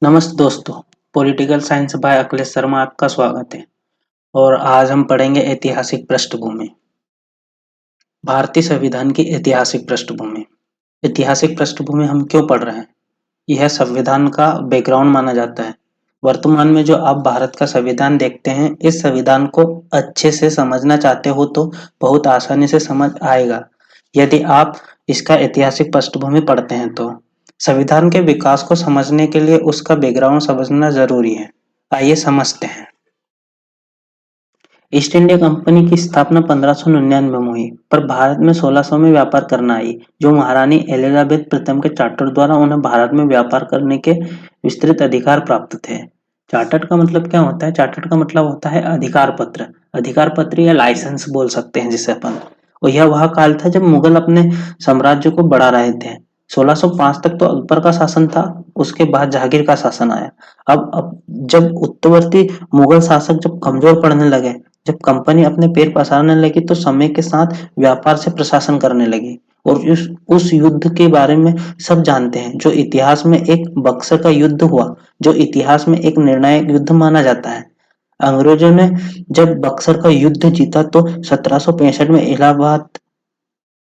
नमस्ते दोस्तों, political science by Akhilesh Sharma आपका स्वागत है। और आज हम पढ़ेंगे ऐतिहासिक पृष्ठभूमि। भारतीय संविधान की ऐतिहासिक पृष्ठभूमि। ऐतिहासिक पृष्ठभूमि हम क्यों पढ़ रहे हैं? यह संविधान का बैकग्राउंड माना जाता है। वर्तमान में जो आप भारत का संविधान देखते हैं, इस संविधान को अच्छे से समझना चाहते हो तो बहुत आसानी से समझ आएगा यदि आप इसका ऐतिहासिक पृष्ठभूमि पढ़ते हैं तो। संविधान के विकास को समझने के लिए उसका बैकग्राउंड समझना जरूरी है। आइए समझते हैं। ईस्ट इंडिया कंपनी की स्थापना 1599 में हुई, पर भारत में 1600 में व्यापार करना आई, जो महारानी एलिजाबेथ प्रथम के चार्टर द्वारा उन्हें भारत में व्यापार करने के विस्तृत अधिकार प्राप्त थे। चार्टर का मतलब क्या होता है? चार्टर का मतलब होता है अधिकार पत्र। अधिकार पत्र या लाइसेंस बोल सकते हैं जिसे अपन। और यह वह काल था जब मुगल अपने साम्राज्य को बढ़ा रहे थे। 1605 तक तो अकबर का शासन था, उसके बाद जहांगीर का शासन आया। अब जब उत्तरवर्ती मुगल शासक जब कमजोर पड़ने लगे, जब कंपनी अपने पैर पसारने लगी, तो समय के साथ व्यापार से प्रशासन करने लगी। और उस युद्ध के बारे में सब जानते हैं, जो इतिहास में एक बक्सर का युद्ध हुआ, जो इतिहास में एक निर्णायक युद्ध माना जाता है। अंग्रेजों ने जब बक्सर का युद्ध जीता तो 1765 में इलाहाबाद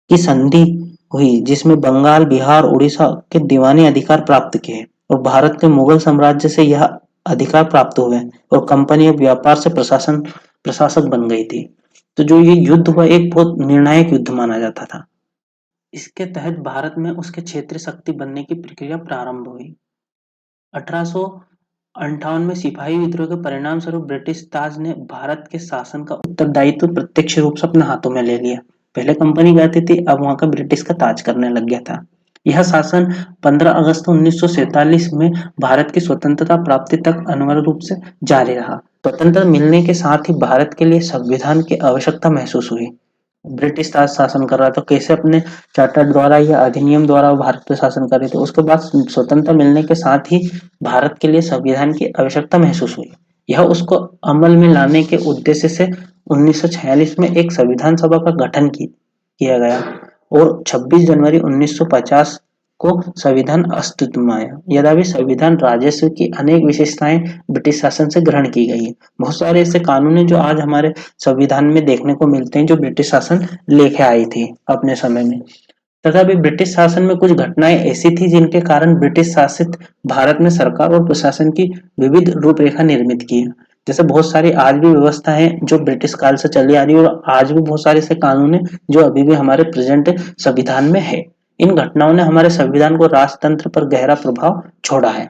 की संधि हुई, जिसमें बंगाल, बिहार, उड़ीसा के दीवानी अधिकार प्राप्त किए और भारत के मुगल साम्राज्य से यह अधिकार प्राप्त हुए। और कंपनी अब व्यापार से प्रशासक बन गई थी। तो जो ये युद्ध हुआ, एक बहुत निर्णायक युद्ध माना जाता था। इसके तहत भारत में उसके क्षेत्रीय शक्ति बनने की प्रक्रिया प्रारंभ हुई। 1858 में सिपाही विद्रोह के परिणाम स्वरूप ब्रिटिश ताज ने भारत के शासन का उत्तरदायित्व प्रत्यक्ष रूप से अपने हाथों में ले लिया। पहले कंपनी कहती थी, अब वहां का ब्रिटिश का ताज करने लग गया था। यह शासन 15 अगस्त 1947 में भारत की स्वतंत्रता प्राप्ति तक अनिवार्य रूप से जारी रहा। स्वतंत्रता मिलने के साथ ही भारत के लिए संविधान की आवश्यकता महसूस हुई। ब्रिटिश ताज शासन कर रहा था, कैसे अपने चार्टर द्वारा या अधिनियम द्वारा भारत पर शासन कर रहे थे। उसके बाद स्वतंत्रता मिलने के साथ ही भारत के लिए संविधान की आवश्यकता महसूस हुई। यह उसको अमल में लाने के उद्देश्य से 1946 में एक संविधान सभा का गठन किया गया और 26 जनवरी 1950 को संविधान अस्तित्व में आया। यद्यपि संविधान राजस्व की अनेक विशेषताएं ब्रिटिश शासन से ग्रहण की गई है। बहुत सारे ऐसे कानून हैं जो आज हमारे संविधान में देखने को मिलते हैं, जो ब्रिटिश शासन लेके आई थी अपने समय में। तथापि ब्रिटिश शासन में कुछ घटनाएं ऐसी थी जिनके कारण ब्रिटिश शासित भारत में सरकार और प्रशासन की विविध रूपरेखा निर्मित की है। जैसे बहुत सारी आज भी व्यवस्था है जो ब्रिटिश काल से चली आ रही है, और आज भी बहुत सारे ऐसे कानून है जो अभी भी हमारे प्रेजेंट संविधान में है। इन घटनाओं ने हमारे संविधान को राजतंत्र पर गहरा प्रभाव छोड़ा है।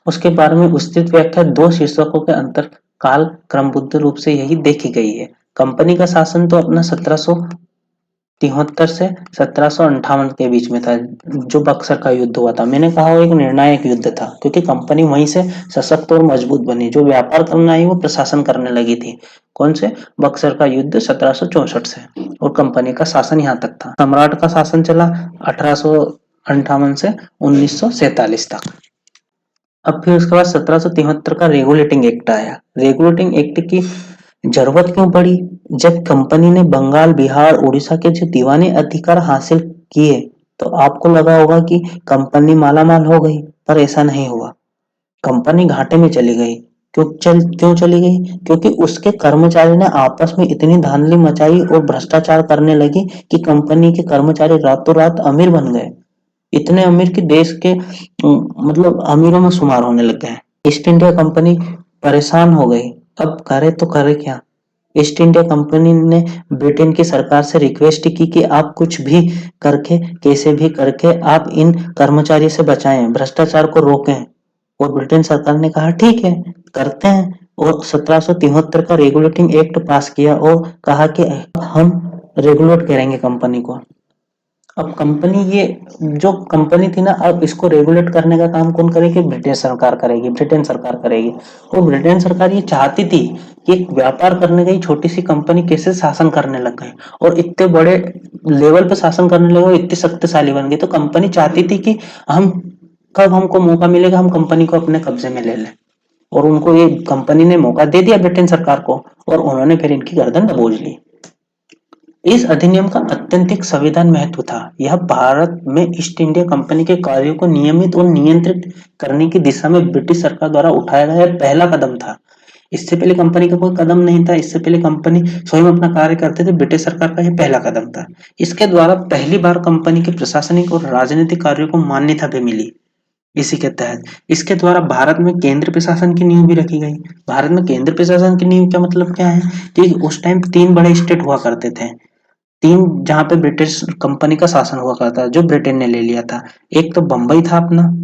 उसके बारे में विस्तृत व्याख्या दो शीर्षकों के अंतर काल क्रमबद्ध रूप से यही देखी गई है। कंपनी का शासन तो अपना 1773 से 1758 के बीच में था, जो बक्सर का युद्ध हुआ था। मैंने कहा वो एक निर्णायक युद्ध था, क्योंकि कंपनी वहीं से सशक्त और मजबूत बनी। जो व्यापार करना आई वो प्रशासन करने लगी थी। कौन से? बक्सर का युद्ध 1764 से। और कंपनी का शासन यहाँ तक था। सम्राट का शासन चला 1858 से 1947 तक। अब फिर उसके बाद 1773 का रेगुलेटिंग एक्ट आया। रेगुलेटिंग एक्ट की जरूरत क्यों पड़ी? जब कंपनी ने बंगाल, बिहार, उड़ीसा के जो दीवानी अधिकार हासिल किए, तो आपको लगा होगा कि कंपनी मालामाल हो गई, पर ऐसा नहीं हुआ। कंपनी घाटे में चली गई। क्यों चली गई? क्योंकि उसके कर्मचारी ने आपस में इतनी धांधली मचाई और भ्रष्टाचार करने लगे कि कंपनी के कर्मचारी रातों रात अमीर बन गए। इतने अमीर कि देश के मतलब अमीरों में शुमार होने लग गए। ईस्ट इंडिया कंपनी परेशान हो गई। अब करे तो करे क्या? ईस्ट इंडिया कंपनी ने ब्रिटेन की सरकार से रिक्वेस्ट की कि आप कुछ भी करके, कैसे भी करके आप इन कर्मचारी से बचाएं, भ्रष्टाचार को रोकें। और ब्रिटेन सरकार ने कहा ठीक है, करते हैं। और 1773 का रेगुलेटिंग एक्ट पास किया और कहा कि हम रेगुलेट करेंगे कंपनी को। अब कंपनी, ये जो कंपनी थी ना, अब इसको रेगुलेट करने का काम कौन करेगी? ब्रिटिश सरकार करेगी, ब्रिटेन सरकार करेगी। और ब्रिटेन सरकार ये चाहती थी कि एक व्यापार करने गई छोटी सी कंपनी कैसे शासन करने लग गई और इतने बड़े लेवल पे शासन करने लगे, इतनी शक्तिशाली बन गई। तो कंपनी चाहती थी कि हम कब हमको मौका मिलेगा हम कंपनी को अपने कब्जे में ले लें। और उनको ये कंपनी ने मौका दे दिया ब्रिटेन सरकार को, और उन्होंने फिर इनकी गर्दन दबोच ली। इस अधिनियम का अत्यंतिक संविधान महत्व था। यह भारत में ईस्ट इंडिया कंपनी के कार्यों को नियमित और नियंत्रित करने की दिशा में ब्रिटिश सरकार द्वारा उठाया गया पहला कदम था। इससे पहले कंपनी का कोई कदम नहीं था। इससे पहले कंपनी स्वयं अपना कार्य करते थे। ब्रिटिश सरकार का यह पहला कदम था। इसके द्वारा पहली बार कंपनी के प्रशासनिक और राजनीतिक कार्यों को मान्यता भी मिली। इसी के तहत इसके द्वारा भारत में केंद्र प्रशासन की नींव भी रखी गई। भारत में केंद्र प्रशासन की नींव का मतलब क्या है कि उस टाइम 3 बड़े स्टेट हुआ करते थे। 3 जहाँ पे ब्रिटिश कंपनी का शासन हुआ करता था, जो ब्रिटेन ने ले लिया था। एक तो बंबई था अपना,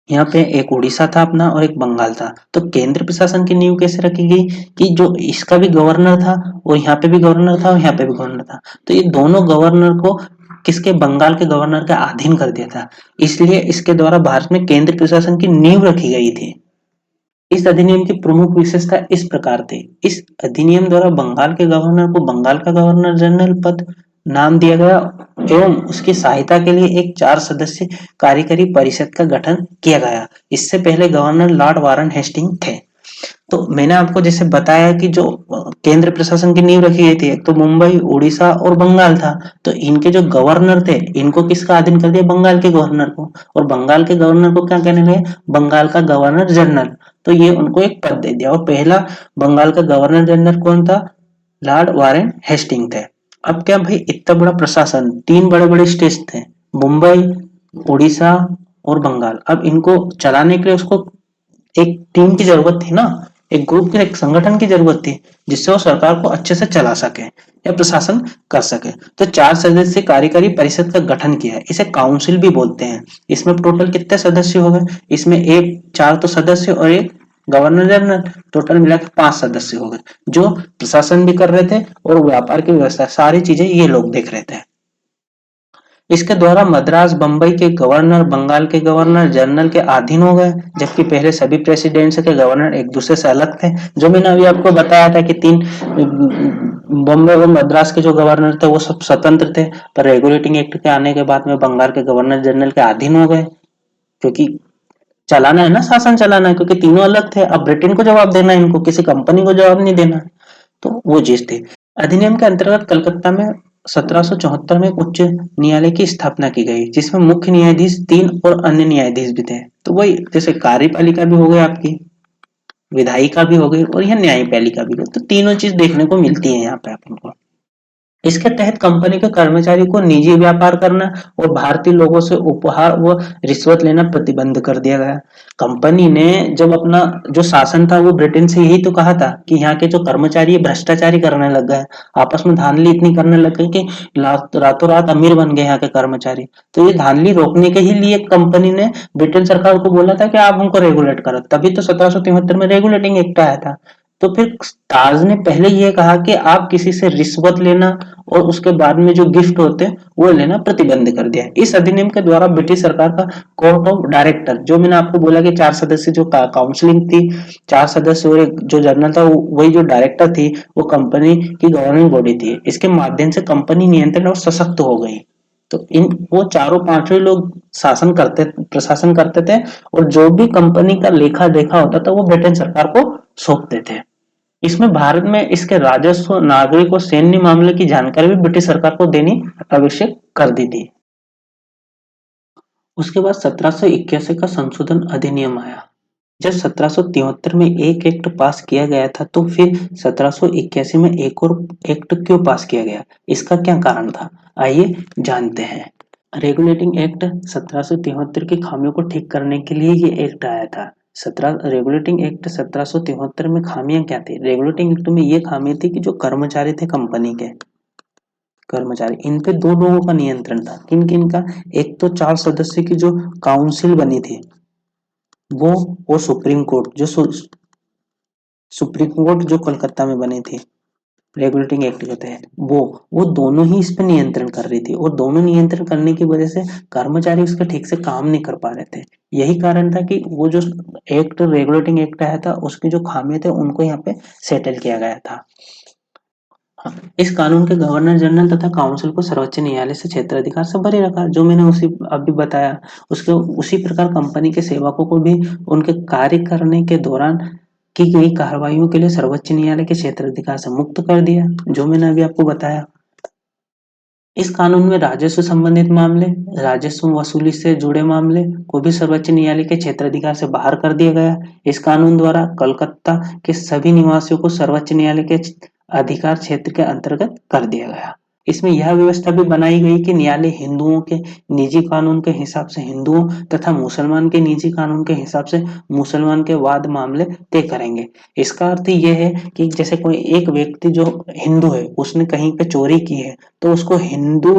यहाँ पे एक उड़ीसा था अपना और एक बंगाल था। तो केंद्र प्रशासन की नींव कैसे रखी गई कि जो इसका भी गवर्नर था और यहाँ पे भी गवर्नर था और यहाँ पे भी गवर्नर था। तो ये दोनों गवर्नर को किसके बंगाल के गवर्नर के अधीन कर दिया था। इसलिए इसके द्वारा भारत में केंद्र प्रशासन की नींव रखी गई थी। इस अधिनियम की प्रमुख विशेषता इस प्रकार थी। इस अधिनियम द्वारा बंगाल के गवर्नर को बंगाल का गवर्नर जनरल पद नाम दिया गया एवं उसकी सहायता के लिए एक 4 सदस्य कार्यकारी परिषद का गठन किया गया। इससे पहले गवर्नर लॉर्ड वारन हेस्टिंग थे। तो मैंने आपको जैसे बताया कि जो केंद्र प्रशासन की नींव रखी गई थी, एक तो मुंबई, उड़ीसा और बंगाल था। तो इनके जो गवर्नर थे, इनको किसका अधीन कर दिया? बंगाल के गवर्नर को। और बंगाल के गवर्नर को क्या कहने लगे? बंगाल का गवर्नर जनरल। तो ये उनको एक पद दे दिया। और पहला बंगाल का गवर्नर जनरल कौन था? लॉर्ड वारेन हेस्टिंग थे। अब क्या भाई, इतना बड़ा प्रशासन, 3 बड़े बड़े स्टेट थे, मुंबई, उड़ीसा और बंगाल। अब इनको चलाने के लिए उसको एक टीम की जरूरत थी ना, एक ग्रुप के, एक संगठन की जरूरत थी, जिससे वो सरकार को अच्छे से चला सके या प्रशासन कर सके। तो 4 सदस्य कार्यकारी परिषद का गठन किया है। इसे काउंसिल भी बोलते हैं। इसमें टोटल कितने सदस्य हो गए? इसमें एक 4 तो सदस्य और एक गवर्नर जनरल, टोटल मिला के 5 सदस्य हो गए, जो प्रशासन भी कर रहे थे और व्यापार की व्यवस्था, सारी चीजें ये लोग देख रहे थे। इसके द्वारा मद्रास, बंबई के गवर्नर बंगाल के गवर्नर जनरल के अधीन हो गए, जबकि पहले सभी प्रेसिडेंट्स के गवर्नर एक दूसरे से अलग थे। जो मैंने अभी आपको बताया था कि 3 बॉम्बे और मद्रास के जो गवर्नर थे वो सब स्वतंत्र थे, पर रेगुलेटिंग एक्ट के आने के बाद में बंगाल के गवर्नर जनरल के अधीन हो गए, क्योंकि चलाना है ना, शासन चलाना है, क्योंकि तीनों अलग थे। अब ब्रिटेन को जवाब देना है, इनको किसी कंपनी को जवाब नहीं देना। तो वो चीज थी। अधिनियम के अंतर्गत कलकत्ता में 1774 में उच्च न्यायालय की स्थापना की गई, जिसमें मुख्य न्यायाधीश 3 और अन्य न्यायाधीश भी थे। तो वही जैसे कार्यपालिका भी हो गई आपकी, विधायिका भी हो गई और यह न्यायपालिका भी हो गई। तो तीनों चीज देखने को मिलती है यहाँ पे अपन को। इसके तहत कंपनी के कर्मचारी को निजी व्यापार करना और भारतीय लोगों से उपहार व रिश्वत लेना प्रतिबंध कर दिया गया। कंपनी ने जब अपना जो शासन था वो ब्रिटेन से यही तो कहा था कि यहाँ के जो कर्मचारी भ्रष्टाचारी करने लग गए, आपस में धांधली इतनी करने लग गए कि रातों रात अमीर बन गए यहाँ के कर्मचारी। तो ये धांधली रोकने के ही लिए कंपनी ने ब्रिटेन सरकार को बोला था कि आप हमको रेगुलेट करो, तभी तो 1773 में रेगुलेटिंग एक्ट आया था। तो फिर ताज ने पहले ये कहा कि आप किसी से रिश्वत लेना और उसके बाद में जो गिफ्ट होते हैं वो लेना प्रतिबंध कर दिया। इस अधिनियम के द्वारा ब्रिटिश सरकार का कोर्ट ऑफ डायरेक्टर, जो मैंने आपको बोला कि 4 सदस्य जो काउंसलिंग थी, 4 सदस्य और एक जो जनरल था, वही जो डायरेक्टर थी, वो कंपनी की गवर्निंग बॉडी थी। इसके माध्यम से कंपनी नियंत्रण और सशक्त हो गई। तो इन वो चारों पांचों लोग शासन करते, प्रशासन करते थे, और जो भी कंपनी का लेखा देखा होता था वो ब्रिटेन सरकार को सौंपते थे। इसमें भारत में इसके राजस्व, नागरिक और सैन्य मामले की जानकारी भी ब्रिटिश सरकार को देनी आवश्यक कर दी थी। उसके बाद 1781 का संशोधन अधिनियम आया। जब 1773 में एक एक्ट पास किया गया था, तो फिर 1781 में एक और एक्ट क्यों पास किया गया? इसका क्या कारण था? आइए जानते हैं। रेगुलेटिंग एक्ट 1773 की खामियों को ठीक करने के लिए ये एक्ट आया था। 17 रेगुलेटिंग एक्ट 1773 में खामियां क्या थी? रेगुलेटिंग एक्ट में ये खामी थी कि जो कर्मचारी थे कंपनी के कर्मचारी, इन पे 2 लोगों का नियंत्रण था। किन किन का? एक तो 4 सदस्य की जो काउंसिल बनी थी, वो सुप्रीम कोर्ट जो सुप्रीम कोर्ट जो कोलकाता में बनी थी रेगुलेटिंग एक्ट के तहत, वो दोनों ही इस पे नियंत्रण कर रही थी। और दोनों नियंत्रण करने की वजह से कर्मचारी उसका ठीक से काम नहीं कर पा रहे थे। यही कारण था कि वो जो एक्ट, रेगुलेटिंग एक्ट आया था, उसके जो खामियां थे उनको यहाँ पे सेटल किया गया था। इस कानून के गवर्नर जनरल तथा काउंसिल को सर्वोच्च न्यायालय से क्षेत्राधिकार से भरे रखा, जो मैंने उसी अभी बताया। उसके उसी प्रकार कंपनी के सेवकों को भी उनके कार्य करने के दौरान की गई कार्रवाइयों के लिए सर्वोच्च न्यायालय के क्षेत्राधिकार से मुक्त कर दिया, जो मैंने अभी आपको बताया। इस कानून में राजस्व संबंधित मामले, राजस्व वसूली से जुड़े मामले को भी सर्वोच्च न्यायालय के क्षेत्राधिकार से बाहर कर दिया गया। इस कानून द्वारा कोलकाता के सभी निवासियों को सर्वोच्च न्यायालय के अधिकार क्षेत्र के अंतर्गत कर दिया गया। इसमें यह व्यवस्था भी बनाई गई कि न्यायालय हिंदुओं के निजी कानून के हिसाब से हिंदुओं तथा मुसलमान के निजी कानून के हिसाब से मुसलमान के वाद मामले तय करेंगे। इसका अर्थ ये है कि जैसे कोई एक व्यक्ति जो हिंदू है, उसने कहीं पे चोरी की है, तो उसको हिंदू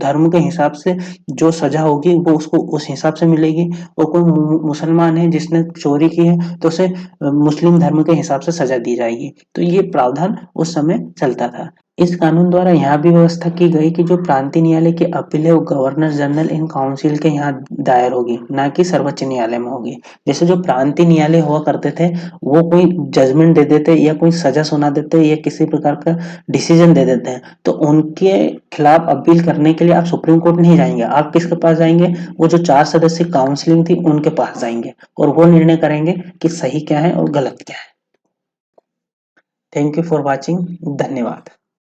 धर्म के हिसाब से जो सजा होगी वो उसको उस हिसाब से मिलेगी, और कोई मुसलमान है जिसने चोरी की है तो उसे मुस्लिम धर्म के हिसाब से सजा दी जाएगी। तो ये प्रावधान उस समय चलता था। इस कानून द्वारा यह भी व्यवस्था की गई कि जो प्रांतीय न्यायालय की अपील है वो गवर्नर जनरल इन काउंसिल के यहाँ दायर होगी, ना कि सर्वोच्च न्यायालय में होगी। जैसे जो प्रांतीय न्यायालय हुआ करते थे वो कोई जजमेंट दे देते या कोई सजा सुना देते या किसी प्रकार का डिसीजन दे देते हैं, तो उनके खिलाफ अपील करने के लिए आप सुप्रीम कोर्ट नहीं जाएंगे, आप किसके पास जाएंगे? वो जो 4 सदस्यीय काउंसिलिंग थी उनके पास जाएंगे और वो निर्णय करेंगे कि सही क्या है और गलत क्या है। Thank you for watching. धन्यवाद।